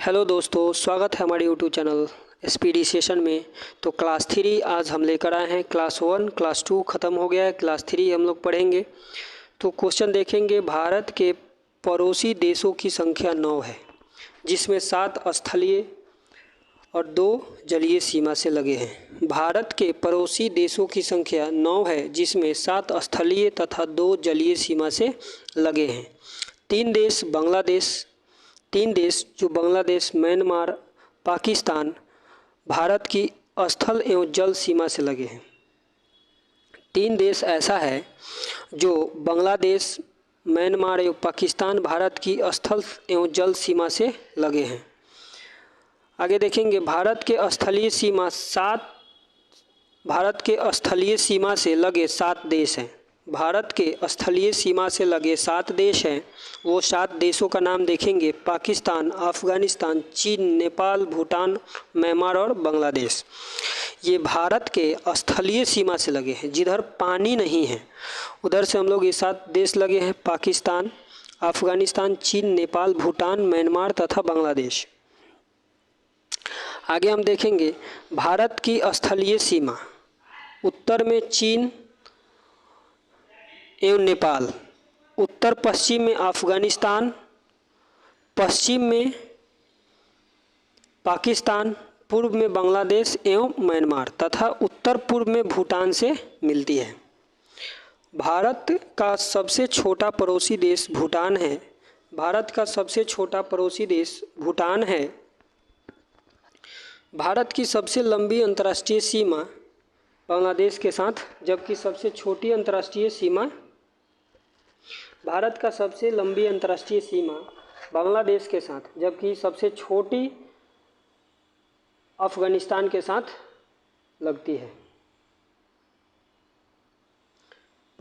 Hello दोस्तों, स्वागत है हमारे यूट्यूब चैनल SPD सेशन में। तो क्लास 3 आज हम लेकर आए हैं। क्लास 1 क्लास 2 ख़त्म हो गया है, क्लास 3 हम लोग पढ़ेंगे। तो क्वेश्चन देखेंगे। भारत के पड़ोसी देशों की संख्या 9 है, जिसमें 7 स्थलीय और 2 जलीय सीमा से लगे हैं। भारत के पड़ोसी देशों की संख्या 9 है, जिसमें 7 स्थलीय तथा 2 जलीय सीमा से लगे हैं। तीन देश जो बांग्लादेश, म्यांमार, पाकिस्तान, भारत की स्थल एवं जल सीमा से लगे हैं। 3 देश ऐसा है जो बांग्लादेश, म्यांमार एवं पाकिस्तान भारत की स्थल एवं जल सीमा से लगे हैं। आगे देखेंगे। भारत के स्थलीय सीमा से लगे 7 देश हैं। भारत के स्थलीय सीमा से लगे 7 देश हैं। वो 7 देशों का नाम देखेंगे। पाकिस्तान, अफ़गानिस्तान, चीन, नेपाल, भूटान, म्यांमार और बांग्लादेश। ये भारत के स्थलीय सीमा से लगे हैं, जिधर पानी नहीं है उधर से हम लोग ये 7 देश लगे हैं। पाकिस्तान, अफ़गानिस्तान, चीन, नेपाल, भूटान, म्यांमार तथा बांग्लादेश। आगे हम देखेंगे। भारत की स्थलीय सीमा उत्तर में चीन एवं नेपाल, उत्तर पश्चिम में अफ़गानिस्तान, पश्चिम में पाकिस्तान, पूर्व में बांग्लादेश एवं म्यांमार तथा उत्तर पूर्व में भूटान से मिलती है। भारत का सबसे छोटा पड़ोसी देश भूटान है। भारत का सबसे छोटा पड़ोसी देश भूटान है। भारत की सबसे लंबी अंतर्राष्ट्रीय सीमा बांग्लादेश के साथ, जबकि सबसे छोटी अंतर्राष्ट्रीय सीमा भारत का सबसे लंबी अंतर्राष्ट्रीय सीमा बांग्लादेश के साथ, जबकि सबसे छोटी अफ़गानिस्तान के साथ लगती है।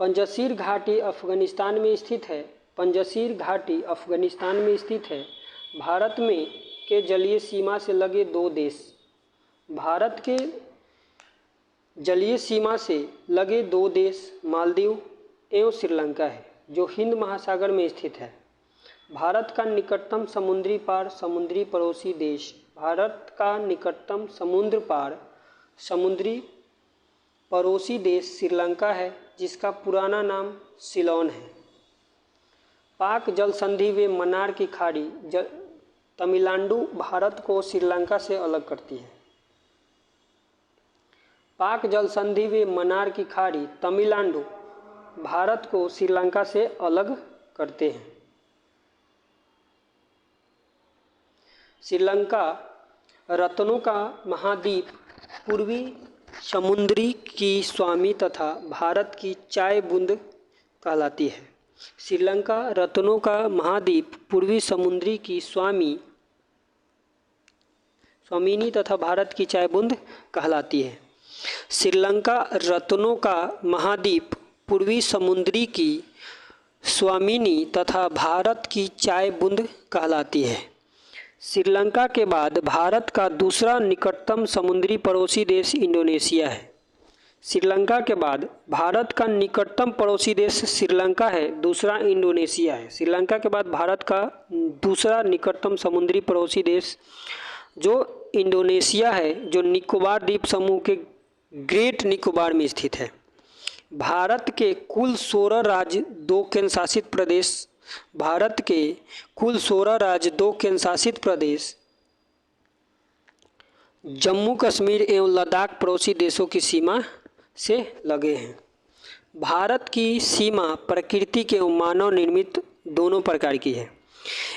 पंजशीर घाटी अफ़गानिस्तान में स्थित है। पंजशीर घाटी अफ़गानिस्तान में स्थित है। भारत में के जलीय सीमा से लगे 2 देश। भारत के जलीय सीमा से लगे 2 देश मालदीव एवं श्रीलंका है, जो हिंद महासागर में स्थित है। भारत का निकटतम समुद्री पार समुद्री पड़ोसी देश भारत का निकटतम समुद्र पार समुद्री पड़ोसी देश श्रीलंका है, जिसका पुराना नाम सिलोन है। पाक जल संधि व मन्नार की खाड़ी तमिलनाडु भारत को श्रीलंका से अलग करती है। पाक जल संधि व मन्नार की खाड़ी तमिलनाडु भारत को श्रीलंका से अलग करते हैं। श्रीलंका रत्नों का महाद्वीप, पूर्वी समुद्री की स्वामी तथा भारत की चाय बूंद कहलाती है। श्रीलंका रत्नों का महाद्वीप, पूर्वी समुद्री की स्वामिनी तथा भारत की चाय बूंद कहलाती है। श्रीलंका रत्नों का महाद्वीप, पूर्वी समुद्री की स्वामिनी तथा भारत की चाय बूंद कहलाती है। श्रीलंका के बाद भारत का दूसरा निकटतम समुद्री पड़ोसी देश इंडोनेशिया है। श्रीलंका के बाद भारत का निकटतम पड़ोसी देश श्रीलंका है, दूसरा इंडोनेशिया है। श्रीलंका के बाद भारत का दूसरा निकटतम समुद्री पड़ोसी देश जो इंडोनेशिया है, जो निकोबार द्वीप समूह के ग्रेट निकोबार में स्थित है। भारत के कुल 16 राज्य 2 केंद्रशासित प्रदेश भारत के कुल 16 राज्य 2 केंद्रशासित प्रदेश जम्मू कश्मीर एवं लद्दाख पड़ोसी देशों की सीमा से लगे हैं। भारत की सीमा प्राकृतिक एवं मानव निर्मित दोनों प्रकार की है।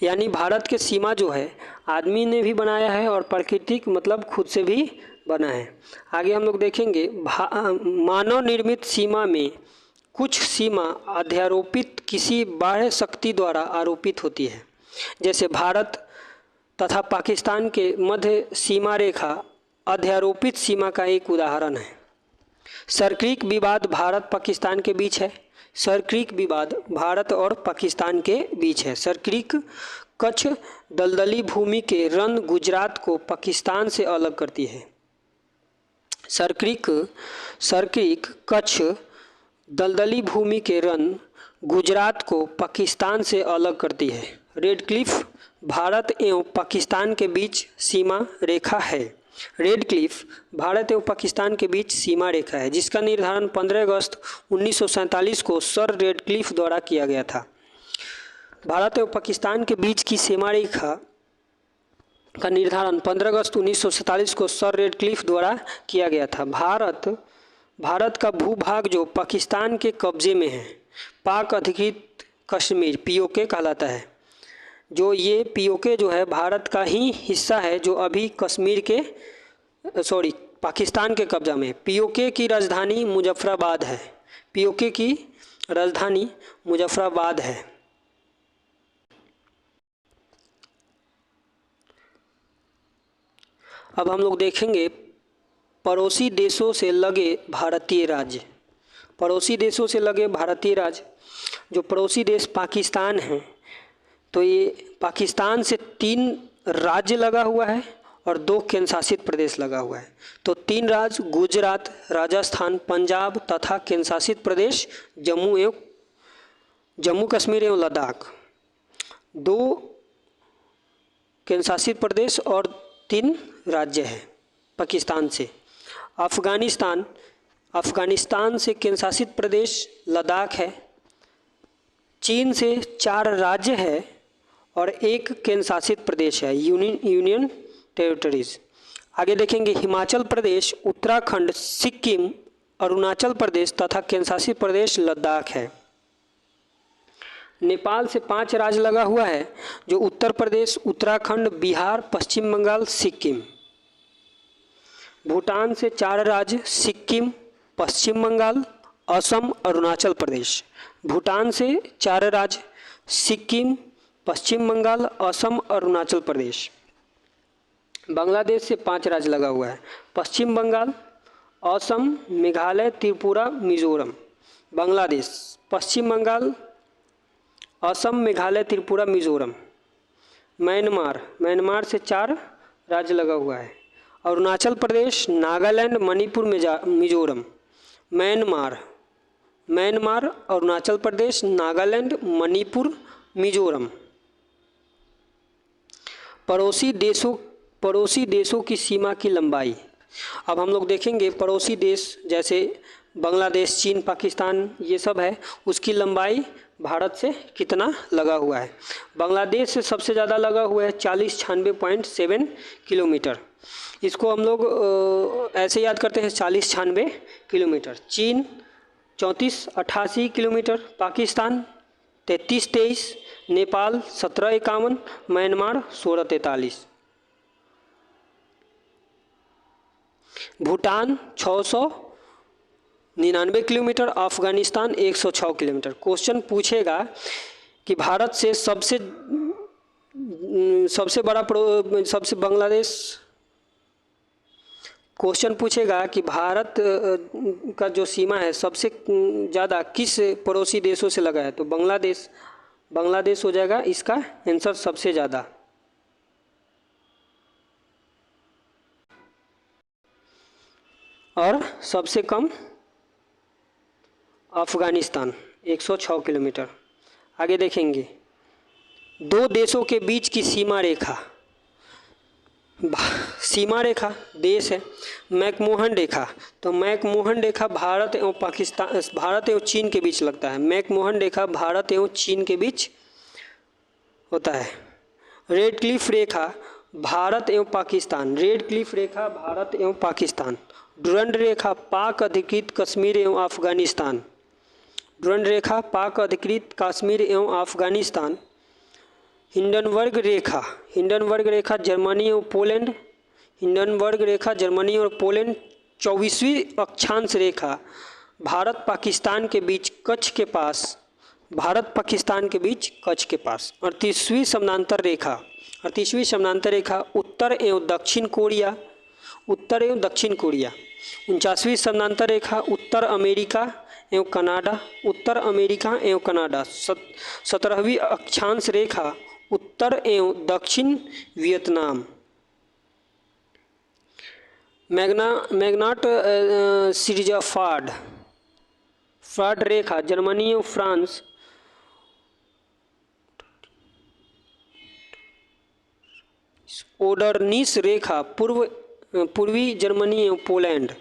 यानी भारत की सीमा जो है आदमी ने भी बनाया है और प्राकृतिक मतलब खुद से भी बना है। आगे हम लोग देखेंगे। मानव निर्मित सीमा में कुछ सीमा अध्यारोपित किसी बाह्य शक्ति द्वारा आरोपित होती है। जैसे भारत तथा पाकिस्तान के मध्य सीमा रेखा अध्यारोपित सीमा का एक उदाहरण है। सरक्रीक विवाद भारत पाकिस्तान के बीच है। सरक्रीक विवाद भारत और पाकिस्तान के बीच है। सरक्रीक कच्छ दलदली भूमि के रन गुजरात को पाकिस्तान से अलग करती है। सरक्रीक कच्छ दलदली भूमि के रन गुजरात को पाकिस्तान से अलग करती है। रेड क्लिफ भारत एवं पाकिस्तान के बीच सीमा रेखा है। रेड क्लिफ भारत एवं पाकिस्तान के बीच सीमा रेखा है, जिसका निर्धारण 15 अगस्त 1947 को सर रेड क्लिफ द्वारा किया गया था। भारत एवं पाकिस्तान के बीच की सीमा रेखा का निर्धारण 15 अगस्त 1947 को सर रेड क्लिफ द्वारा किया गया था। भारत का भूभाग जो पाकिस्तान के कब्जे में है, पाक अधिकृत कश्मीर पीओके कहलाता है। जो ये पीओके जो है भारत का ही हिस्सा है, जो अभी पाकिस्तान के कब्जा में। पीओके की राजधानी मुजफ्फराबाद है। पीओके की राजधानी मुजफ्फराबाद है। अब हम लोग देखेंगे पड़ोसी देशों से लगे भारतीय राज्य। पड़ोसी देशों से लगे भारतीय राज्य, जो पड़ोसी देश पाकिस्तान है, तो ये पाकिस्तान से 3 राज्य लगा हुआ है और 2 केंद्र शासित प्रदेश लगा हुआ है। तो 3 राज्य गुजरात, राजस्थान, पंजाब तथा केंद्र शासित प्रदेश जम्मू कश्मीर एवं लद्दाख। 2 केंद्र शासित प्रदेश और 3 राज्य है पाकिस्तान से। अफ़गानिस्तान से केंद्र शासित प्रदेश लद्दाख है। चीन से 4 राज्य है और 1 केंद्र शासित प्रदेश है, यूनियन टेरिटरीज। आगे देखेंगे हिमाचल प्रदेश, उत्तराखंड, सिक्किम, अरुणाचल प्रदेश तथा केंद्र शासित प्रदेश लद्दाख है। नेपाल से 5 राज्य लगा हुआ है, जो उत्तर प्रदेश, उत्तराखंड, बिहार, पश्चिम बंगाल, सिक्किम। भूटान से 4 राज्य, सिक्किम, पश्चिम बंगाल, असम, अरुणाचल प्रदेश। भूटान से 4 राज्य, सिक्किम, पश्चिम बंगाल, असम, अरुणाचल प्रदेश। बांग्लादेश से 5 राज्य लगा हुआ है, पश्चिम बंगाल, असम, मेघालय, त्रिपुरा, मिजोरम। बांग्लादेश, पश्चिम बंगाल, असम, मेघालय, त्रिपुरा, मिजोरम। म्यांमार से 4 राज्य लगा हुआ है, अरुणाचल प्रदेश, नागालैंड, मणिपुर, मिजोरम। म्यांमार, अरुणाचल प्रदेश, नागालैंड, मणिपुर, मिजोरम। पड़ोसी देशों की सीमा की लंबाई। अब हम लोग देखेंगे पड़ोसी देश जैसे बांग्लादेश, चीन, पाकिस्तान, ये सब है, उसकी लंबाई भारत से कितना लगा हुआ है। बांग्लादेश से सबसे ज़्यादा लगा हुआ है 4096.7 किलोमीटर। इसको हम लोग ऐसे याद करते हैं 4096 किलोमीटर। चीन 3488 kilometre, Pakistan 3323, Nepal 1751, Myanmar 1643। Bhutan 699 kilometre, Afghanistan 106 kilometre. Question पूछेगा कि भारत से सबसे बांग्लादेश। क्वेश्चन पूछेगा कि भारत का जो सीमा है सबसे ज़्यादा किस पड़ोसी देशों से लगा है, तो बांग्लादेश हो जाएगा इसका आंसर सबसे ज़्यादा। और सबसे कम अफगानिस्तान 106 किलोमीटर। आगे देखेंगे 2 देशों के बीच की सीमा रेखा देश है मैकमोहन रेखा। तो मैकमोहन रेखा भारत एवं चीन के बीच लगता है। मैकमोहन रेखा भारत एवं चीन के बीच होता है। रेड क्लिफ रेखा भारत एवं पाकिस्तान। रेड क्लिफ रेखा भारत एवं पाकिस्तान। डुरंड रेखा पाक अधिकृत कश्मीर एवं अफगानिस्तान। डुरंड रेखा पाक अधिकृत कश्मीर एवं अफगानिस्तान। हिंडनबर्ग रेखा जर्मनी और पोलैंड। हिंडनबर्ग रेखा जर्मनी और पोलैंड। 24वीं अक्षांश रेखा भारत पाकिस्तान के बीच कच्छ के पास। 38वीं समानांतर रेखा उत्तर एवं दक्षिण कोरिया। 49वीं समानांतर रेखा उत्तर अमेरिका एवं कनाडा। 17वीं अक्षांश रेखा उत्तर एवं दक्षिण Vietnam. Maginot series of forts रेखा जर्मनी और फ्रांस। ओडरनिस रेखा पूर्वी जर्मनी एवं पोलैंड।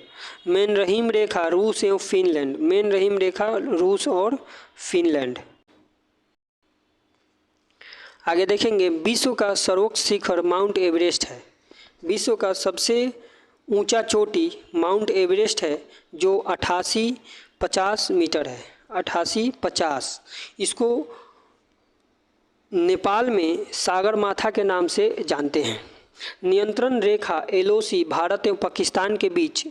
मेनरहीम रेखा रूस एवं फिनलैंड। मेनरहीम रेखा रूस और फिनलैंड। आगे देखेंगे विश्व का सर्वोच्च शिखर माउंट एवरेस्ट है। विश्व का सबसे ऊंचा चोटी माउंट एवरेस्ट है जो 8850 मीटर है। 8850। इसको नेपाल में सागरमाथा के नाम से जानते हैं। नियंत्रण रेखा एलओसी भारत एवं पाकिस्तान के बीच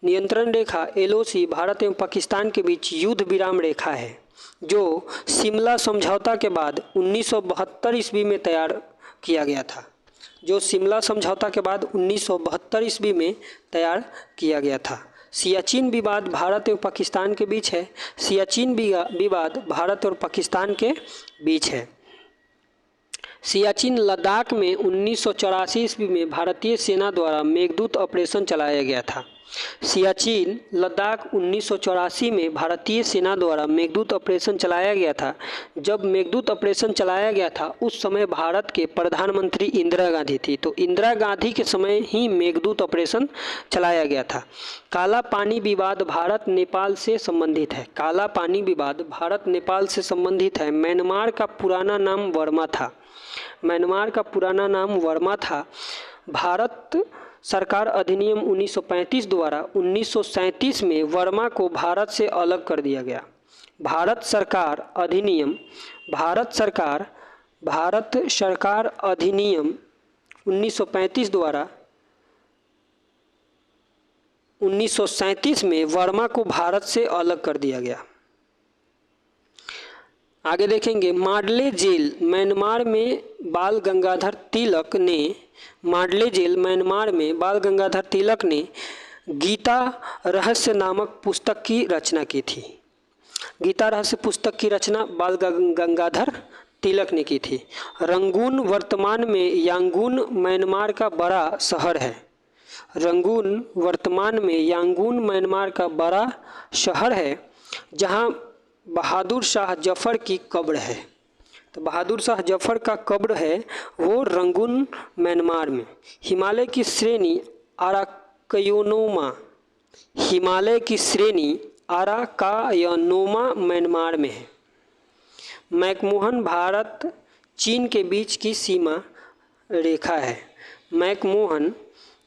भारत एवं पाकिस्तान के बीच युद्ध विराम रेखा है जो शिमला समझौता के बाद 1972 ईस्वी में तैयार किया गया था। जो शिमला समझौता के बाद 1972 ईस्वी में तैयार किया गया था। सियाचिन विवाद भारत एवं पाकिस्तान के बीच है। सियाचिन विवाद भारत और पाकिस्तान के बीच है। सियाचिन लद्दाख में 1984 ईस्वी में भारतीय सेना द्वारा मेघदूत ऑपरेशन चलाया गया था। सियाचिन लद्दाख 1984 में भारतीय सेना द्वारा मेघदूत ऑपरेशन चलाया गया था। जब मेघदूत ऑपरेशन चलाया गया था उस समय भारत के प्रधानमंत्री इंदिरा गांधी थी, तो इंदिरा गांधी के समय ही मेघदूत ऑपरेशन चलाया गया था। काला पानी विवाद भारत नेपाल से संबंधित है। काला पानी विवाद भारत नेपाल से संबंधित है। म्यांमार का पुराना नाम वर्मा था। म्यांमार का पुराना नाम वर्मा था। भारत सरकार अधिनियम 1935 द्वारा 1937 में वर्मा को भारत से अलग कर दिया गया। भारत सरकार अधिनियम 1935 द्वारा 1937 में वर्मा को भारत से अलग कर दिया गया। आगे देखेंगे मांडले जेल म्यांमार में बाल गंगाधर तिलक ने गीता रहस्य नामक पुस्तक की रचना की थी। गीता रहस्य पुस्तक की रचना बाल गंगाधर तिलक ने की थी। रंगून वर्तमान में यांगून म्यांमार का बड़ा शहर है। रंगून वर्तमान में यांगून म्यांमार का बड़ा शहर है जहां बहादुर शाह जफर की कब्र है। तो बहादुर शाह जफर का कब्र है वो रंगून म्यांमार में। हिमालय की श्रेणी आराकायनोमा म्यांमार में है। मैकमोहन भारत चीन के बीच की सीमा रेखा है।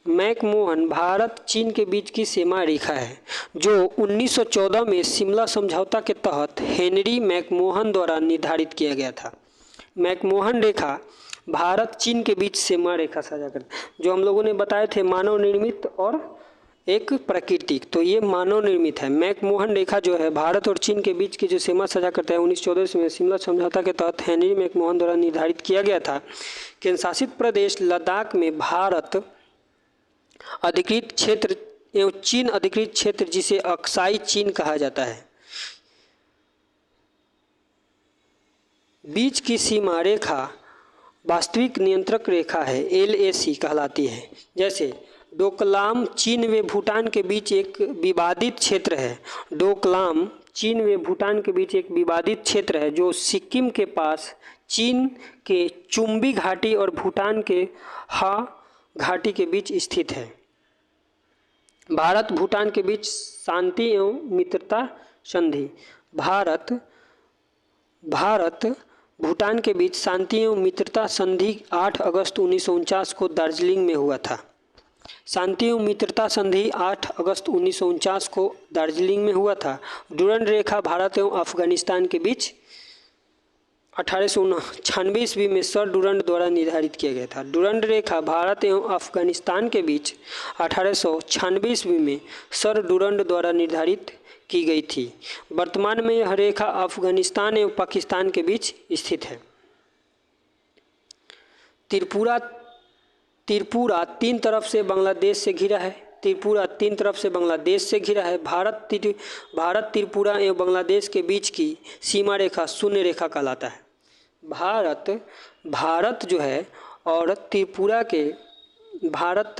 मैकमोहन भारत चीन के बीच की सीमा रेखा है जो 1914 में शिमला समझौता के तहत हेनरी मैकमोहन द्वारा निर्धारित किया गया था। मैकमोहन रेखा भारत चीन के बीच सीमा रेखा साझा करता है। जो हम लोगों ने बताए थे मानव निर्मित और एक प्राकृतिक, तो ये मानव निर्मित है। मैकमोहन रेखा जो है भारत और चीन के बीच की जो सीमा साझा करता है 1914 में शिमला समझौता के तहत हेनरी मैकमोहन द्वारा निर्धारित किया गया था। केंद्र शासित प्रदेश लद्दाख में भारत अधिकृत क्षेत्र एवं चीन अधिकृत क्षेत्र जिसे अक्साई चीन कहा जाता है। बीच की सीमा रेखा वास्तविक नियंत्रक रेखा है, LAC कहलाती है। जैसे डोकलाम चीन व भूटान के बीच एक विवादित क्षेत्र है। डोकलाम चीन व भूटान के बीच एक विवादित क्षेत्र है जो सिक्किम के पास चीन के चुम्बी घाटी और भूटान के हा घाटी के बीच स्थित है। भारत भूटान के बीच शांति एवं मित्रता संधि। भारत भूटान के बीच शांति एवं मित्रता संधि 8 अगस्त 1949 को दार्जिलिंग में हुआ था। शांति एवं मित्रता संधि 8 अगस्त 1949 को दार्जिलिंग में हुआ था। डुरंड रेखा भारत एवं अफगानिस्तान के बीच 1896 ईस्वी में सर डुरंड द्वारा निर्धारित किया गया था। डुरंड रेखा भारत एवं अफगानिस्तान के बीच 1896 ईस्वी में सर डुरंड द्वारा निर्धारित की गई थी। वर्तमान में यह रेखा अफगानिस्तान एवं पाकिस्तान के बीच स्थित है। त्रिपुरा 3 तरफ से बांग्लादेश से घिरा है। त्रिपुरा 3 तरफ से बांग्लादेश से घिरा है। भारत त्रिपुरा एवं बांग्लादेश के बीच की सीमा रेखा शून्य रेखा कहलाता है। भारत जो है और त्रिपुरा के भारत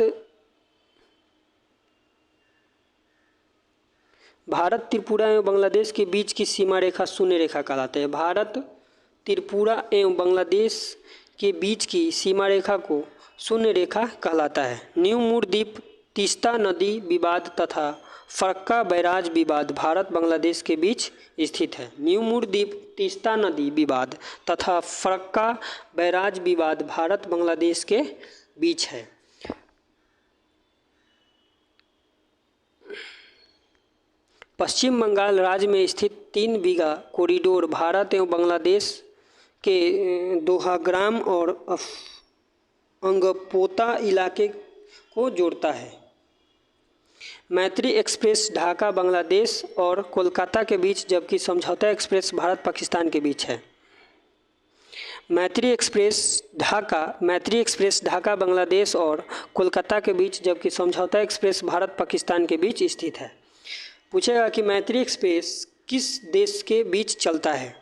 त्रिपुरा एवं बांग्लादेश के बीच की सीमा रेखा शून्य रेखा कहलाते हैं। भारत त्रिपुरा एवं बांग्लादेश के बीच की सीमा रेखा को शून्य रेखा कहलाता है। न्यू मूर द्वीप, तीस्ता नदी विवाद तथा फरक्का बैराज विवाद भारत बांग्लादेश के बीच स्थित है। न्यू मूर द्वीप, तीस्ता नदी विवाद तथा फरक्का बैराज विवाद भारत बांग्लादेश के बीच है। पश्चिम बंगाल राज्य में स्थित 3 बीघा कॉरिडोर भारत एवं बांग्लादेश के दोहाग्राम और अंगपोता इलाके को जोड़ता है। मैत्री एक्सप्रेस ढाका बांग्लादेश और कोलकाता के बीच, जबकि समझौता एक्सप्रेस भारत पाकिस्तान के बीच है। मैत्री एक्सप्रेस ढाका बांग्लादेश और कोलकाता के बीच, जबकि समझौता एक्सप्रेस भारत पाकिस्तान के बीच स्थित है। पूछेगा कि मैत्री एक्सप्रेस किस देश के बीच चलता है?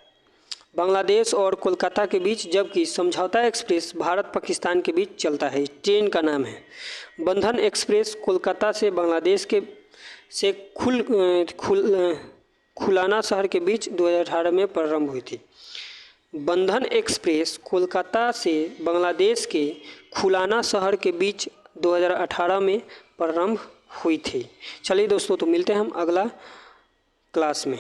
बांग्लादेश और कोलकाता के बीच, जबकि समझौता एक्सप्रेस भारत पाकिस्तान के बीच चलता है। ट्रेन का नाम है बंधन एक्सप्रेस। कोलकाता से बांग्लादेश के से खुलाना शहर के बीच 2018 में प्रारंभ हुई थी। बंधन एक्सप्रेस कोलकाता से बांग्लादेश के खुलाना शहर के बीच 2018 में प्रारंभ हुई थी। चलिए दोस्तों, तो मिलते हैं हम अगला क्लास में।